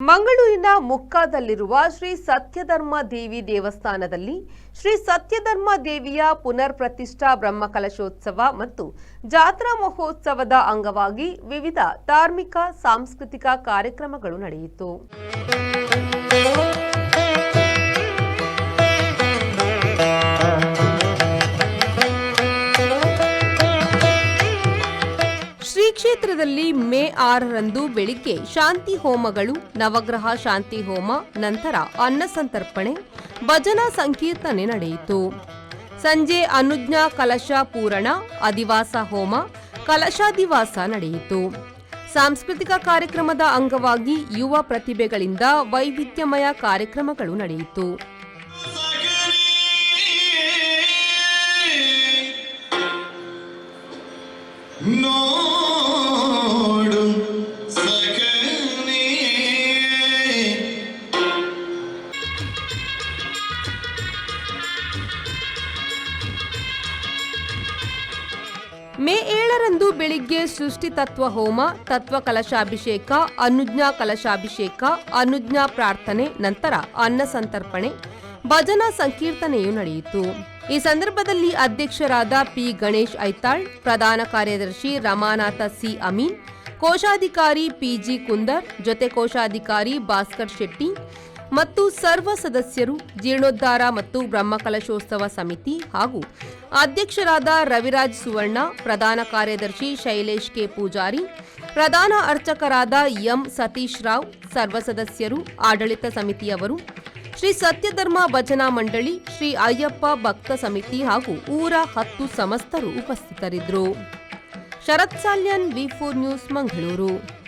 ಮಂಗಳೂರಿನ ಮುಕ್ಕಾದಲ್ಲಿರುವ ಶ್ರೀ ಸತ್ಯಧರ್ಮ ದೇವಿ ದೇವಸ್ಥಾನದಲ್ಲಿ ಶ್ರೀ ಸತ್ಯಧರ್ಮ ದೇವಿಯ ಪುನರ್ ಪ್ರತಿಷ್ಠಾ ಬ್ರಹ್ಮಕಲಶೋತ್ಸವ ಮತ್ತು ಜಾತ್ರಾ ಮಹೋತ್ಸವದ ಅಂಗವಾಗಿ ವಿವಿಧ ಧಾರ್ಮಿಕ ಸಾಂಸ್ಕೃತಿಕ ಕಾರ್ಯಕ್ರಮಗಳು ನಡೆಯಿತು. ಶ್ರೀ ಕ್ಷೇತ್ರದಲ್ಲಿ ಮೇ 6ರಂದು ಬೆಳಿಗ್ಗೆ ಶಾಂತಿ ಹೋಮಗಳು, ನವಗ್ರಹ ಶಾಂತಿ ಹೋಮ, ನಂತರ ಅನ್ನಸಂತರ್ಪಣೆ, ಭಜನಾ ಸಂಕೀರ್ತನೆ ನಡೆಯಿತು. ಸಂಜೆ ಅನುಜ್ಞಾ ಕಲಶ ಪೂರಣ, ಅಧಿವಾಸ ಹೋಮ, ಕಲಶಾಧಿವಾಸ ನಡೆಯಿತು. ಸಾಂಸ್ಕೃತಿಕ ಕಾರ್ಯಕ್ರಮದ ಅಂಗವಾಗಿ ಯುವ ಪ್ರತಿಭೆಗಳಿಂದ ವೈವಿಧ್ಯಮಯ ಕಾರ್ಯಕ್ರಮಗಳು ನಡೆಯಿತು. ಮೇ 7ರಂದು ಬೆಳಿಗ್ಗೆ ಸೃಷ್ಟಿ ತತ್ವ ಹೋಮ, ತತ್ವ ಕಲಶಾಭಿಷೇಕ, ಅನುಜ್ಞಾ ಕಲಶಾಭಿಷೇಕ, ಅನುಜ್ಞಾ ಪ್ರಾರ್ಥನೆ, ನಂತರ ಅನ್ನ ಸಂತರ್ಪಣೆ, ಭಜನಾ ಸಂಕೀರ್ತನೆಯು ನಡೆಯಿತು. ಈ ಸಂದರ್ಭದಲ್ಲಿ ಅಧ್ಯಕ್ಷರಾದ ಪಿ ಗಣೇಶ್ ಐತಾಳ್, ಪ್ರಧಾನ ಕಾರ್ಯದರ್ಶಿ ರಮಾನಾಥ ಸಿ ಅಮೀನ್, ಕೋಶಾಧಿಕಾರಿ ಪಿಜಿ ಕುಂದರ್, ಜೊತೆ ಕೋಶಾಧಿಕಾರಿ ಭಾಸ್ಕರ್ ಶೆಟ್ಟಿ ಮತ್ತು ಸರ್ವ ಸದಸ್ಯರು, ಜೀರ್ಣೋದ್ಧಾರ ಮತ್ತು ಬ್ರಹ್ಮಕಲಶೋತ್ಸವ ಸಮಿತಿ ಹಾಗೂ ಅಧ್ಯಕ್ಷರಾದ ರವಿರಾಜ್ ಸುವರ್ಣ, ಪ್ರಧಾನ ಕಾರ್ಯದರ್ಶಿ ಶೈಲೇಶ್ ಕೆ ಪೂಜಾರಿ, ಪ್ರಧಾನ ಅರ್ಚಕರಾದ ಎಂ ಸತೀಶ್ ರಾವ್, ಸರ್ವ ಸದಸ್ಯರು, ಆಡಳಿತ ಸಮಿತಿಯವರು, ಶ್ರೀ ಸತ್ಯಧರ್ಮ ಭಜನಾ ಮಂಡಳಿ, ಶ್ರೀ ಅಯ್ಯಪ್ಪ ಭಕ್ತ ಸಮಿತಿ ಹಾಗೂ ಊರ 10 ಸಮಸ್ತರು ಉಪಸ್ಥಿತರಿದ್ದರು. ಶರತ್ ಸಾಲ್ಯನ್, ವಿ4 ನ್ಯೂಸ್, ಮಂಗಳೂರು.